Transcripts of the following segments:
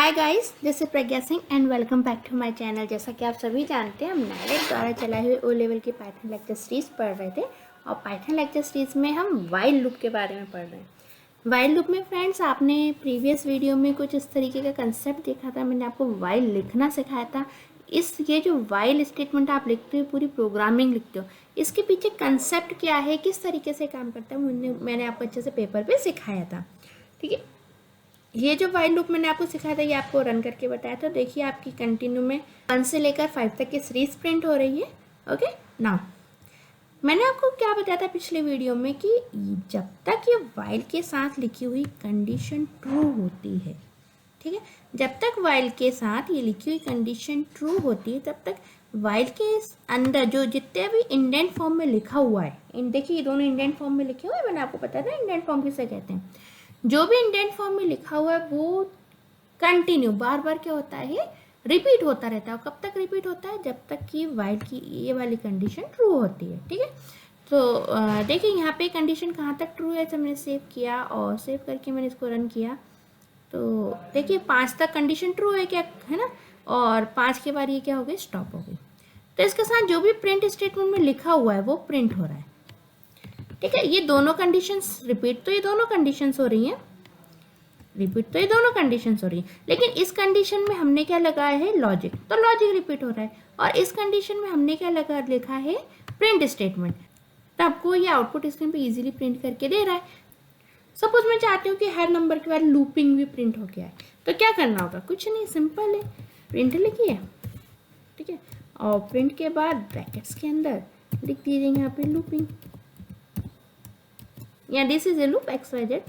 Hi guys, this is Pragya Singh and welcome back to my channel. जैसा कि आप सभी जानते हैं, हम नाइलेट द्वारा चलाए हुए ओ लेवल की पाइथन लेक्चर सीरीज पढ़ रहे थे और पाइथन लेक्चर सीरीज में हम वाइल लूप के बारे में पढ़ रहे हैं। वाइल लूप में फ्रेंड्स, आपने प्रीवियस वीडियो में कुछ इस तरीके का कंसेप्ट देखा था। मैंने आपको वाइल लिखना सिखाया था। ये जो वाइल स्टेटमेंट आप लिखते हो, पूरी प्रोग्रामिंग लिखते हो, इसके पीछे कंसेप्ट क्या है, किस तरीके से काम करता है, मैंने आपको अच्छे से पेपर पे सिखाया था। ठीक है, ये जो वाइल लूप मैंने आपको सिखाया था, ये आपको रन करके बताया था। देखिए, आपकी कंटिन्यू में 1 से लेकर 5 तक की सीरीज प्रिंट हो रही है। ओके, नाउ मैंने आपको क्या बताया था पिछले वीडियो में कि जब तक ये वाइल के साथ लिखी हुई कंडीशन ट्रू होती है, ठीक है, जब तक वाइल के साथ ये लिखी हुई कंडीशन ट्रू होती है, तब तक वाइल के अंदर जो जितने भी इंडेंट फॉर्म में लिखा हुआ है, देखिए ये दोनों इंडेंट फॉर्म में लिखे हुए हैं। मैंने आपको बताया था इंडेंट फॉर्म किसे कहते हैं। जो भी इंडेंट फॉर्म में लिखा हुआ है वो कंटिन्यू बार बार क्या होता है, रिपीट होता रहता है। कब तक रिपीट होता है? जब तक कि वाइल की ये वाली कंडीशन ट्रू होती है। ठीक है, तो देखिए यहाँ पे कंडीशन कहाँ तक ट्रू है। तो मैंने सेव किया और सेव करके मैंने इसको रन किया, तो देखिए 5 तक कंडीशन ट्रू है, क्या है ना, और 5 के बाद ये क्या हो गई, स्टॉप हो गई। तो इसके साथ जो भी प्रिंट स्टेटमेंट में लिखा हुआ है वो प्रिंट हो रहा है। ठीक है, ये दोनों कंडीशंस रिपीट, तो ये दोनों कंडीशंस हो रही हैं, रिपीट तो ये दोनों कंडीशंस हो रही है। लेकिन इस कंडीशन में हमने क्या लगाया है, लॉजिक, तो लॉजिक रिपीट हो रहा है। और इस कंडीशन में हमने क्या लिखा है, प्रिंट स्टेटमेंट, तो आपको ये आउटपुट स्क्रीन पे इजीली प्रिंट करके दे रहा है। सपोज मैं चाहती हूँ कि हर नंबर के बाद लूपिंग भी प्रिंट हो गया है, तो क्या करना होगा, कुछ नहीं, सिंपल है, प्रिंट लिखिए। ठीक है, और प्रिंट के बाद ब्रैकेट्स के अंदर लिख दीजिए यहाँ पे लूपिंग, या this is a loop X Y Z,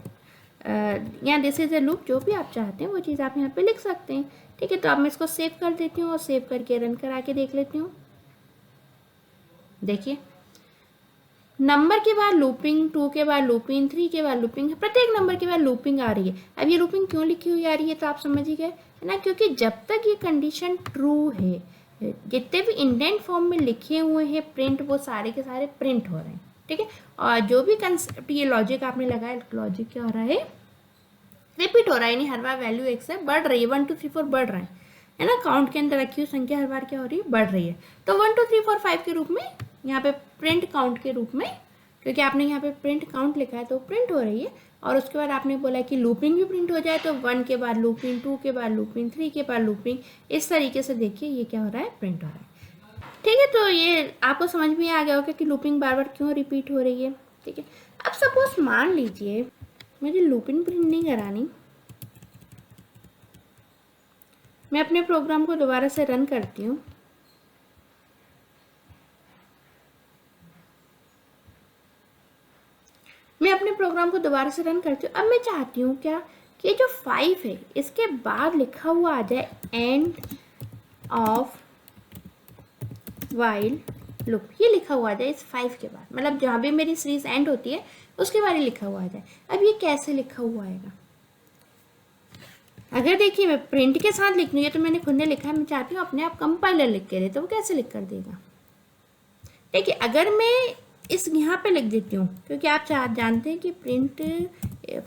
या दिस इज ए लूप, जो भी आप चाहते हैं वो चीज़ आप यहाँ पे लिख सकते हैं। ठीक है, तो अब मैं इसको सेव कर देती हूँ और सेव करके रन करा के देख लेती हूँ। देखिए, नंबर के बाद लूपिंग, 2 के बाद लूपिंग, 3 के बाद लूपिंग, प्रत्येक नंबर के बाद लूपिंग आ रही है। अब ये लूपिंग क्यों लिखी हुई आ रही है, तो आप समझ ही गए है ना, क्योंकि जब तक ये कंडीशन ट्रू है, जितने भी इंडेंट फॉर्म में लिखे हुए हैं प्रिंट, वो सारे के सारे प्रिंट हो रहे हैं। ठीक है, और जो भी कंसेप्ट ये लॉजिक आपने लगाया, लॉजिक क्या हो रहा है, रिपीट हो रहा है, यानी हर बार वैल्यू एक से बढ़ रही है, 1 2 3 4 बढ़ रहा है ना, काउंट के अंदर रखी हुई संख्या हर बार क्या हो रही है, बढ़ रही है। तो 1 2 3 4 5 के रूप में यहाँ पे प्रिंट काउंट के रूप में, क्योंकि आपने यहाँ पे प्रिंट काउंट लिखा है तो प्रिंट हो रही है। और उसके बाद आपने बोला कि लूपिंग भी प्रिंट हो जाए, तो 1 के बाद लूपिंग, 2 के बाद लूपिंग, 3 के बाद लूपिंग, इस तरीके से देखिए ये क्या हो रहा है, प्रिंट हो रहा है। ठीक है, तो ये आपको समझ में आ गया होगा कि लूपिंग बार बार क्यों रिपीट हो रही है। ठीक है, अब सपोज मान लीजिए मुझे लूपिंग प्रिंट नहीं करानी, मैं अपने प्रोग्राम को दोबारा से रन करती हूँ। मैं अपने प्रोग्राम को दोबारा से रन करती हूँ। अब मैं चाहती हूँ क्या, कि जो 5 है इसके बाद लिखा हुआ आ जाए एंड ऑफ वाइल लूप, ये लिखा हुआ आ जाए इस 5 के बाद, मतलब जहाँ भी मेरी सीरीज एंड होती है उसके बाद ही लिखा हुआ आ जाए। अब ये कैसे लिखा हुआ आएगा, अगर देखिए मैं प्रिंट के साथ लिख लूँ, ये तो मैंने खुद ने लिखा है, मैं चाहती हूँ अपने आप कंपाइलर लिख के दे, तो वो कैसे लिख कर देगा। देखिए, अगर मैं इस यहाँ पे लिख देती हूँ, क्योंकि आप जानते हैं कि प्रिंट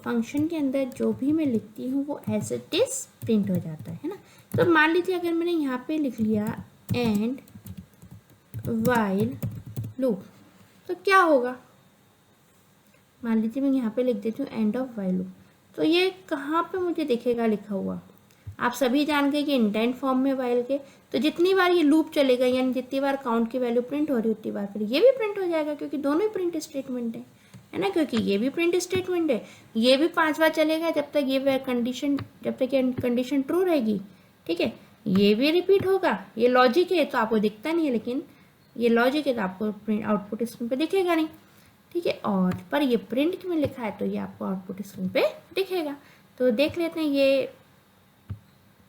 फंक्शन के अंदर जो भी मैं लिखती हूँ वो एज इट इज प्रिंट हो जाता है ना। तो मान लीजिए अगर मैंने यहाँ पे लिख लिया एंड वाइल लूप, तो क्या होगा, मान लीजिए मैं यहाँ पे लिख देती हूँ एंड ऑफ वाइल लूप, तो ये कहाँ पे मुझे दिखेगा लिखा हुआ। आप सभी जान गए कि इंडेंट फॉर्म में वाइल के, तो जितनी बार ये लूप चलेगा, यानी जितनी बार काउंट की वैल्यू प्रिंट हो रही उतनी बार फिर ये भी प्रिंट हो जाएगा, क्योंकि दोनों ही प्रिंट स्टेटमेंट है ना, क्योंकि ये भी प्रिंट स्टेटमेंट है, ये भी 5 बार चलेगा जब तक ये कंडीशन, जब तक ये कंडीशन ट्रू रहेगी। ठीक है, ये भी रिपीट होगा, ये लॉजिक है तो आपको दिखता नहीं है, लेकिन ये लॉजिक है तो आपको प्रिंट आउटपुट स्क्रीन पे दिखेगा नहीं। ठीक है, और पर ये प्रिंट में लिखा है तो ये आपको आउटपुट स्क्रीन पे दिखेगा। तो देख लेते हैं, ये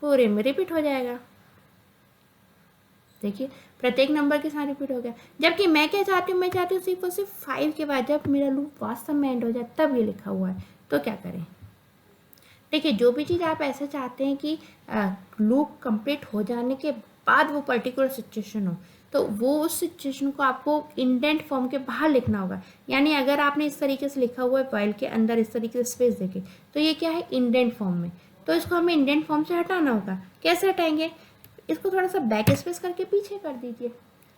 पूरे में रिपीट हो जाएगा। देखिए, प्रत्येक नंबर के साथ रिपीट हो गया, जबकि मैं क्या चाहती हूँ, मैं चाहती हूँ सिर्फ और सिर्फ 5 के बाद जब मेरा लूप वास्तव में एंड हो जाए तब ये लिखा हुआ है। तो क्या करें, देखिए जो भी चीज़ आप ऐसे चाहते हैं कि लूप कंप्लीट हो जाने के बाद वो पर्टिकुलर सिचुएशन हो, तो वो उस सिचुएशन को आपको इंडेंट फॉर्म के बाहर लिखना होगा। यानी अगर आपने इस तरीके से लिखा हुआ है वाइल के अंदर इस तरीके से स्पेस देके, तो ये क्या है, इंडेंट फॉर्म में, तो इसको हमें इंडेंट फॉर्म से हटाना होगा। कैसे हटाएंगे, इसको थोड़ा सा बैक स्पेस करके पीछे कर दीजिए,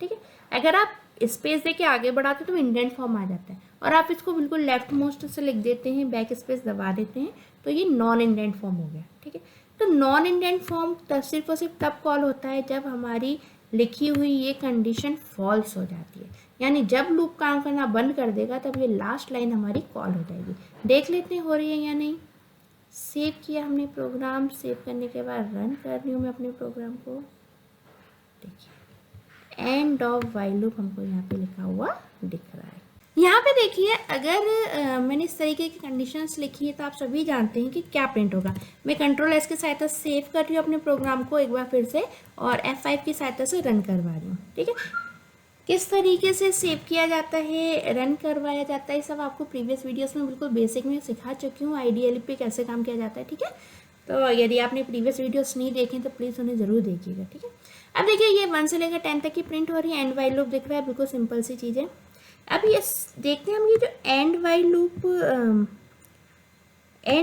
ठीक है। अगर आप स्पेस देके आगे बढ़ाते तो इंडेंट फॉर्म आ जाता है, और आप इसको बिल्कुल लेफ्ट मोस्ट से लिख देते हैं, बैक स्पेस दबा देते हैं, तो ये नॉन इंडेंट फॉर्म हो गया, ठीक है। तो नॉन इंडेंट फॉर्म सिर्फ और सिर्फ तब कॉल होता है जब हमारी लिखी हुई ये कंडीशन फॉल्स हो जाती है, यानी जब लूप काम करना बंद कर देगा तब ये लास्ट लाइन हमारी कॉल हो जाएगी। देख लेते हैं हो रही है या नहीं। सेव किया हमने प्रोग्राम, सेव करने के बाद रन कर रही हूँ मैं अपने प्रोग्राम को। देखिए एंड ऑफ व्हाइल लूप हमको यहाँ पे लिखा हुआ दिख रहा है। यहाँ पे देखिए अगर मैंने इस तरीके की कंडीशंस लिखी है तो आप सभी जानते हैं कि क्या प्रिंट होगा। मैं कंट्रोल एस की सहायता से सेव कर रही हूँ अपने प्रोग्राम को एक बार फिर से, और F5 की सहायता से रन करवा रही हूँ, ठीक है। किस तरीके से सेव किया जाता है, रन करवाया जाता है, सब आपको प्रीवियस वीडियोस में बिल्कुल बेसिक में सिखा चुकी हूँ। IDLE पे कैसे काम किया जाता है, ठीक है। तो यदि आपने प्रीवियस वीडियोस नहीं देखे तो प्लीज़ उन्हें ज़रूर देखिएगा, ठीक है। अब देखिए ये 1 से लेकर 10 तक की प्रिंट हो रही है, एंड व्हाइल लूप दिख रहा है, बिल्कुल सिंपल सी चीज़ है। अब ये देखते हैं हम, ये जो एंड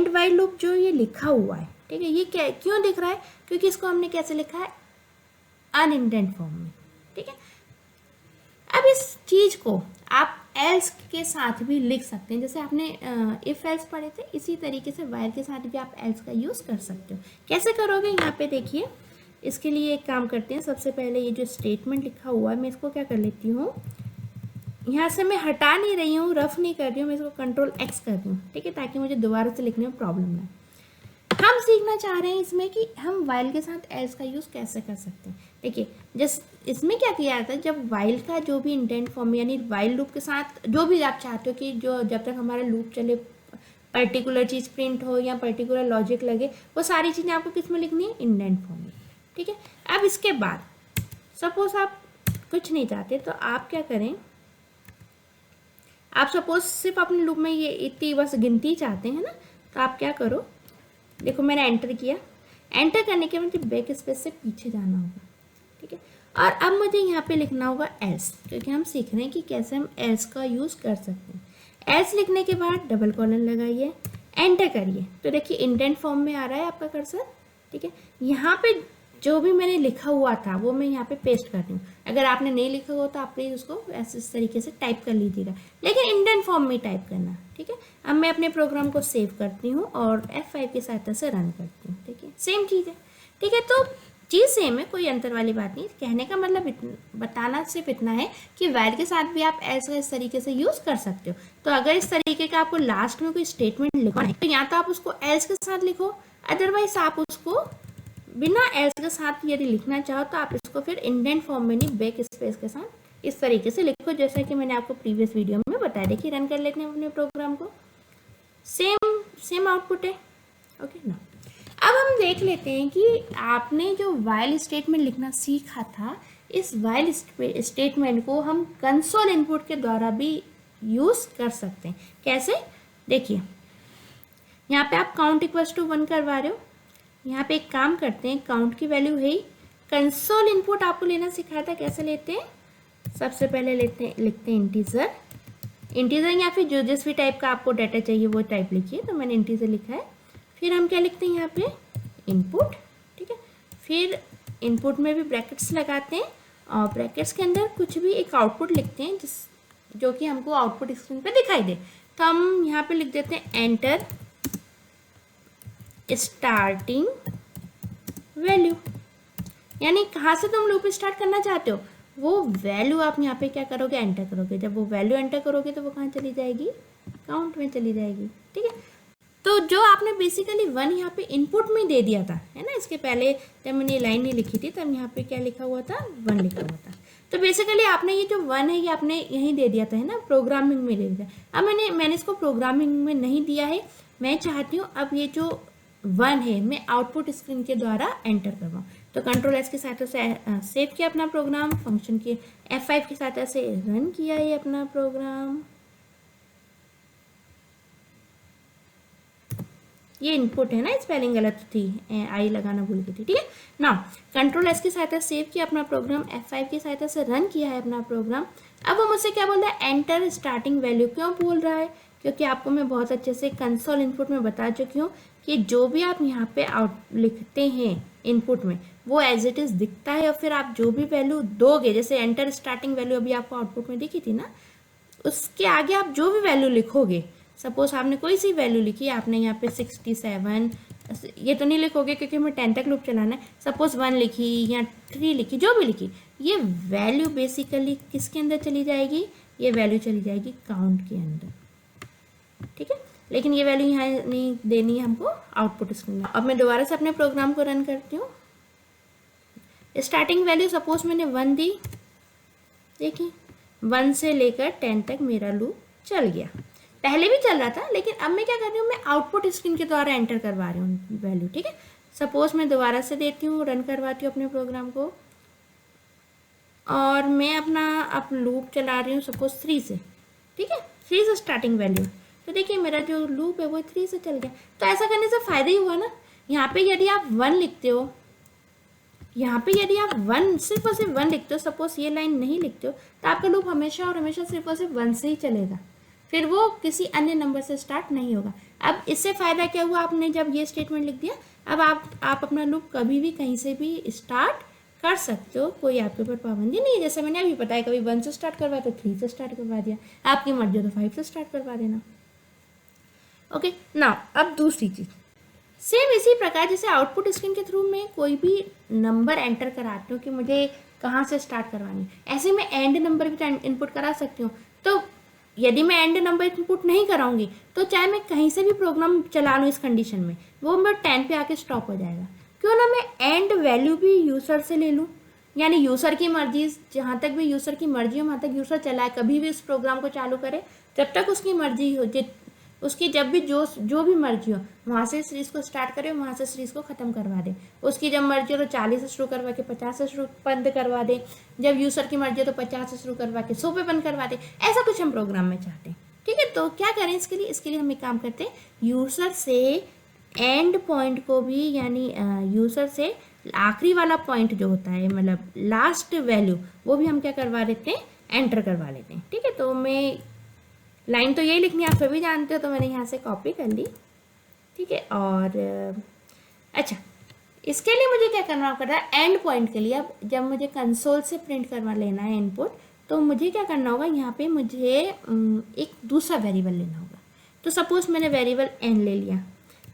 व्हाइल लूप जो ये लिखा हुआ है, ठीक है, ये क्या क्यों दिख रहा है, क्योंकि इसको हमने कैसे लिखा है, अनइंडेंट फॉर्म में, ठीक है। अब इस चीज़ को आप एल्स के साथ भी लिख सकते हैं, जैसे आपने इफ एल्स पढ़े थे, इसी तरीके से वाइल के साथ भी आप एल्स का यूज़ कर सकते हो। कैसे करोगे, यहाँ पे देखिए, इसके लिए एक काम करते हैं। सबसे पहले ये जो स्टेटमेंट लिखा हुआ है, मैं इसको क्या कर लेती हूँ, यहाँ से मैं हटा नहीं रही हूँ, रफ नहीं कर रही हूँ, मैं इसको कंट्रोल X कर रही हूँ, ठीक है, ताकि मुझे दोबारा से लिखने में प्रॉब्लम ना। हम सीखना चाह रहे हैं इसमें कि हम वाइल के साथ एल्स का यूज़ कैसे कर सकते हैं। देखिए इसमें क्या किया जाता है, जब वाइल का जो भी इंडेंट फॉर्म, यानी वाइल लूप के साथ जो भी आप चाहते हो कि जो जब तक हमारा लूप चले पर्टिकुलर चीज़ प्रिंट हो या पर्टिकुलर लॉजिक लगे, वो सारी चीज़ें आपको किस में लिखनी है, इंडेंट फॉर्म में, ठीक है। अब इसके बाद सपोज आप कुछ नहीं चाहते तो आप क्या करें, आप सपोज सिर्फ अपने लूप में ये इतनी बस गिनती चाहते हैं ना, तो आप क्या करो, देखो मैंने एंटर किया, एंटर करने के बाद मुझे बैक स्पेस से पीछे जाना होगा, ठीक है। और अब मुझे यहाँ पे लिखना होगा एल्स, क्योंकि हम सीख रहे हैं कि कैसे हम एल्स का यूज़ कर सकते हैं। एल्स लिखने के बाद डबल कॉलन लगाइए, एंटर करिए, तो देखिए इंडेंट फॉर्म में आ रहा है आपका कर्सर, ठीक है। यहाँ पे जो भी मैंने लिखा हुआ था वो मैं यहाँ पे पेस्ट कर रही हूँ। अगर आपने नहीं लिखा हुआ तो आप प्लीज़ उसको ऐसे इस तरीके से टाइप कर लीजिएगा, लेकिन इंडेंट फॉर्म में टाइप करना, ठीक है। अब मैं अपने प्रोग्राम को सेव करती हूँ और F5 की सहायता से रन करती हूँ, ठीक है, सेम चीज़ है, ठीक है। तो चीज़ सेम है, कोई अंतर वाली बात नहीं। कहने का मतलब बताना सिर्फ इतना है कि वाइल के साथ भी आप ऐसा इस तरीके से यूज़ कर सकते हो। तो अगर इस तरीके का आपको लास्ट में कोई स्टेटमेंट लिखना है तो या तो आप उसको एल्स के साथ लिखो, अदरवाइज आप उसको बिना एल्स के साथ यदि लिखना चाहो तो आप इसको फिर इंडेंट फॉर्म में नहीं, बैक स्पेस के साथ इस तरीके से लिखो, जैसा कि मैंने आपको प्रीवियस वीडियो में बताया। देखिए रन कर लेते हैं अपने प्रोग्राम को, सेम आउटपुट है, ओके ना। अब हम देख लेते हैं कि आपने जो वाइल स्टेटमेंट लिखना सीखा था, इस वाइल स्टेटमेंट को हम कंसोल इनपुट के द्वारा भी यूज़ कर सकते हैं। कैसे, देखिए यहाँ पे आप काउंट इक्वल्स टू 1 करवा रहे हो, यहाँ पे एक काम करते हैं, काउंट की वैल्यू है ही, कंसोल इनपुट आपको लेना सिखाया था, कैसे लेते हैं, सबसे पहले लिखते हैं इंटीजर या फिर जो जिस भी टाइप का आपको डाटा चाहिए वो टाइप लिखिए, तो मैंने इंटीजर लिखा है। फिर हम क्या लिखते हैं यहाँ पे, इनपुट, ठीक है। फिर इनपुट में भी ब्रैकेट्स लगाते हैं और ब्रैकेट्स के अंदर कुछ भी एक आउटपुट लिखते हैं जो कि हमको आउटपुट स्क्रीन पे दिखाई दे। तो हम यहाँ पे लिख देते हैं एंटर स्टार्टिंग वैल्यू, यानी कहाँ से तुम लूप स्टार्ट करना चाहते हो वो वैल्यू आप यहाँ पे क्या करोगे, एंटर करोगे। जब वो वैल्यू एंटर करोगे तो वो कहाँ चली जाएगी, काउंट में चली जाएगी, ठीक है। तो जो आपने बेसिकली 1 यहाँ पे इनपुट में दे दिया था, है ना, इसके पहले जब मैंने ये लाइन नहीं लिखी थी तब यहाँ पे क्या लिखा हुआ था, 1 लिखा हुआ था। तो बेसिकली आपने ये जो 1 है ये आपने यहीं दे दिया था, है ना, प्रोग्रामिंग में दे दिया। अब मैंने इसको प्रोग्रामिंग में नहीं दिया है, मैं चाहती हूँ अब ये जो 1 है मैं आउटपुट स्क्रीन के द्वारा एंटर करवाऊँ। तो कंट्रोल एस की सहायता से सेव किया अपना प्रोग्राम, फंक्शन के F5 की सहायता से रन किया ये अपना प्रोग्राम। ये इनपुट है ना, स्पेलिंग गलत थी, आई लगाना भूल गई थी, ठीक है ना। कंट्रोल एस की सहायता से सेव किया अपना प्रोग्राम, F5 की सहायता से रन किया है अपना प्रोग्राम। अब वो मुझसे क्या बोल रहा है, एंटर स्टार्टिंग वैल्यू। क्यों बोल रहा है, क्योंकि आपको मैं बहुत अच्छे से कंसोल इनपुट में बता चुकी हूँ कि जो भी आप यहाँ पे आउट लिखते हैं इनपुट में वो एज इट इज़ दिखता है, और फिर आप जो भी वैल्यू दोगे, जैसे एंटर स्टार्टिंग वैल्यू अभी आपको आउटपुट में दिखी थी ना, उसके आगे आप जो भी वैल्यू लिखोगे, सपोज आपने कोई सी वैल्यू लिखी, आपने यहाँ पे 67, ये तो नहीं लिखोगे क्योंकि हमें 10 तक लूप चलाना है, सपोज 1 लिखी या 3 लिखी, जो भी लिखी, ये वैल्यू बेसिकली किसके अंदर चली जाएगी, ये वैल्यू चली जाएगी काउंट के अंदर, ठीक है। लेकिन ये वैल्यू यहाँ नहीं देनी है हमको आउटपुट स्क्रीन में। अब मैं दोबारा से अपने प्रोग्राम को रन करती हूँ। स्टार्टिंग वैल्यू सपोज मैंने 1 दी, देखिए 1 से लेकर 10 तक मेरा लूप चल गया। पहले भी चल रहा था, लेकिन अब मैं क्या कर रही हूँ, मैं आउटपुट स्क्रीन के द्वारा एंटर करवा रही हूँ वैल्यू, ठीक है। सपोज मैं दोबारा से देती हूँ, रन करवाती हूँ अपने प्रोग्राम को, और मैं अपना अब लूप चला रही हूँ सपोज 3 से, ठीक है, 3 से स्टार्टिंग वैल्यू। तो देखिए मेरा जो लूप है वो 3 से चल गया। तो ऐसा करने से फ़ायदा ही हुआ ना। यहाँ पे यदि आप 1 लिखते हो, यहाँ पे यदि आप 1 सिर्फ और सिर्फ 1 लिखते हो, सपोज ये लाइन नहीं लिखते हो, तो आपका लूप हमेशा और हमेशा सिर्फ और सिर्फ 1 से ही चलेगा, फिर वो किसी अन्य नंबर से स्टार्ट नहीं होगा। अब इससे फ़ायदा क्या हुआ, आपने जब ये स्टेटमेंट लिख दिया, अब आप अपना लूप कभी भी कहीं से भी स्टार्ट कर सकते हो, कोई आपके ऊपर पाबंदी नहीं है। जैसे मैंने अभी बताया, कभी 1 से स्टार्ट करवाया तो 3 से स्टार्ट करवा दिया, आपकी मर्जी तो 5 से स्टार्ट करवा देना। ओके ना, अब दूसरी चीज़, सेम इसी प्रकार जैसे आउटपुट स्क्रीन के थ्रू मैं कोई भी नंबर एंटर कराती हूँ कि मुझे कहाँ से स्टार्ट करवानी है, ऐसे मैं एंड नंबर भी इनपुट करा सकती हूँ। तो यदि मैं एंड नंबर इनपुट नहीं कराऊंगी तो चाहे मैं कहीं से भी प्रोग्राम चला लूँ इस कंडीशन में, वो मैं 10 पे आके स्टॉप हो जाएगा। क्यों ना मैं एंड वैल्यू भी यूज़र से ले लूँ, यानी यूज़र की मर्जी, जहाँ तक भी यूज़र की मर्जी हो वहाँ तक यूज़र चलाए, कभी भी इस प्रोग्राम को चालू करे, जब तक उसकी मर्जी हो, उसकी जब भी जो भी मर्जी हो वहाँ से सीरीज़ को स्टार्ट करे, वहाँ से सीरीज़ को ख़त्म करवा दे। उसकी जब मर्जी हो तो 40 से शुरू करवा के 50 से शुरू बंद करवा दे, जब यूज़र की मर्जी हो तो 50 से शुरू करवा के 100 पे बंद करवा दे। ऐसा कुछ हम प्रोग्राम में चाहते हैं, ठीक है। तो क्या करें इसके लिए हम एक काम करते हैं, यूज़र से एंड पॉइंट को भी, यानी यूज़र से आखिरी वाला पॉइंट जो होता है, मतलब लास्ट वैल्यू, वो भी हम क्या करवा लेते हैं, एंटर करवा लेते हैं, ठीक है। तो मैं लाइन तो यही लिखनी आप सभी जानते हो, तो मैंने यहाँ से कॉपी कर ली, ठीक है। और अच्छा, इसके लिए मुझे क्या करना पड़ रहा है, एंड पॉइंट के लिए अब जब मुझे कंसोल से प्रिंट करवा लेना है इनपुट, तो मुझे क्या करना होगा, यहाँ पे मुझे एक दूसरा वेरिएबल लेना होगा। तो सपोज मैंने वेरिएबल एन ले लिया,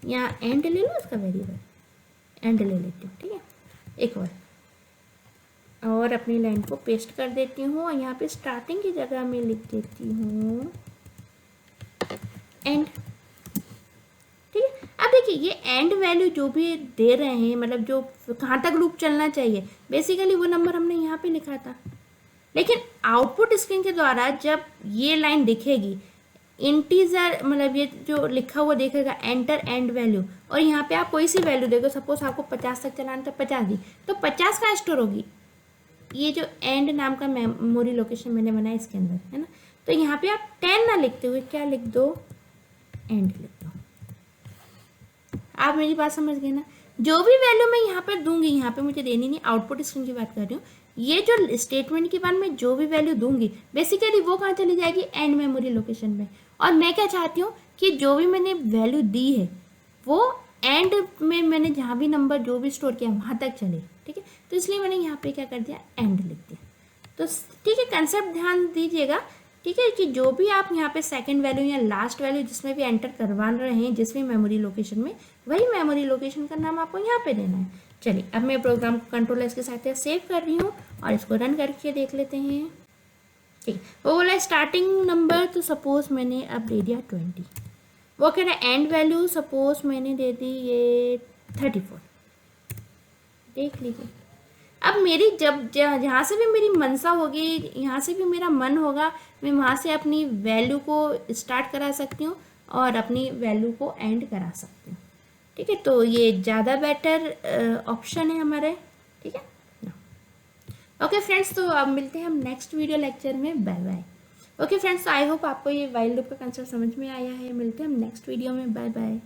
यहाँ एंड ले लो, उसका वेरिएबल एंड ले लेती हूँ, ठीक है। एक और अपनी लाइन को पेस्ट कर देती हूँ, और यहाँ पे स्टार्टिंग की जगह में लिख देती हूँ एंड, ठीक है। अब देखिए ये एंड वैल्यू जो भी दे रहे हैं, मतलब जो कहाँ तक लूप चलना चाहिए, बेसिकली वो नंबर हमने यहाँ पे लिखा था। लेकिन आउटपुट स्क्रीन के द्वारा जब ये लाइन दिखेगी, इंटीजर मतलब ये जो लिखा हुआ देखेगा एंटर एंड वैल्यू, और यहाँ पे आप कोई सी वैल्यू देखो, सपोज आपको 50 तक चलाना तो 50 दी, तो 50 कहाँ स्टोर होगी, ये जो एंड नाम का मेमोरी लोकेशन मैंने बनाया इसके अंदर, है ना। तो यहाँ पे आप 10 ना लिखते हुए क्या लिख दो, एंड लिख दो। आप मेरी बात समझ गए ना। जो भी वैल्यू मैं यहाँ पर दूंगी, यहाँ पे मुझे देनी नहीं, आउटपुट स्क्रीन की बात कर रही हूँ, ये जो स्टेटमेंट के बाद में जो भी वैल्यू दूंगी, बेसिकली वो कहाँ चली जाएगी, एंड मेमोरी लोकेशन में। और मैं क्या चाहती हूँ कि जो भी मैंने वैल्यू दी है वो एंड में मैंने जहाँ भी नंबर जो भी स्टोर किया वहाँ तक चले, ठीक है। तो इसलिए मैंने यहाँ पे क्या कर दिया, एंड लिख दिया। तो ठीक है, कंसेप्ट ध्यान दीजिएगा, ठीक है, कि जो भी आप यहाँ पे सेकंड वैल्यू या लास्ट वैल्यू जिसमें भी एंटर करवा रहे हैं, जिस भी मेमोरी लोकेशन में, वही मेमोरी लोकेशन का नाम आपको यहाँ पे देना है। चलिए अब मैं प्रोग्राम को कंट्रोल एस के साथ सेव कर रही हूँ और इसको रन करके देख लेते हैं। ठीक है, वो बोला स्टार्टिंग नंबर, तो सपोज मैंने अब दे दिया 20। वो कह रहा है एंड वैल्यू, सपोज मैंने दे दी ये 34। देख लीजिए, अब मेरी जब जहाँ से भी मेरी मनसा होगी, यहाँ से भी मेरा मन होगा, मैं वहाँ से अपनी वैल्यू को स्टार्ट करा सकती हूँ और अपनी वैल्यू को एंड करा सकती हूँ, ठीक है। तो ये ज़्यादा बेटर ऑप्शन है हमारे, ठीक है। ओके फ्रेंड्स, तो अब मिलते हैं हम नेक्स्ट वीडियो लेक्चर में। Bye bye. Okay friends, I hope आपको ये वाइल लूप का कंसेप्ट समझ में आया है। मिलते हैं हम नेक्स्ट वीडियो में। Bye bye.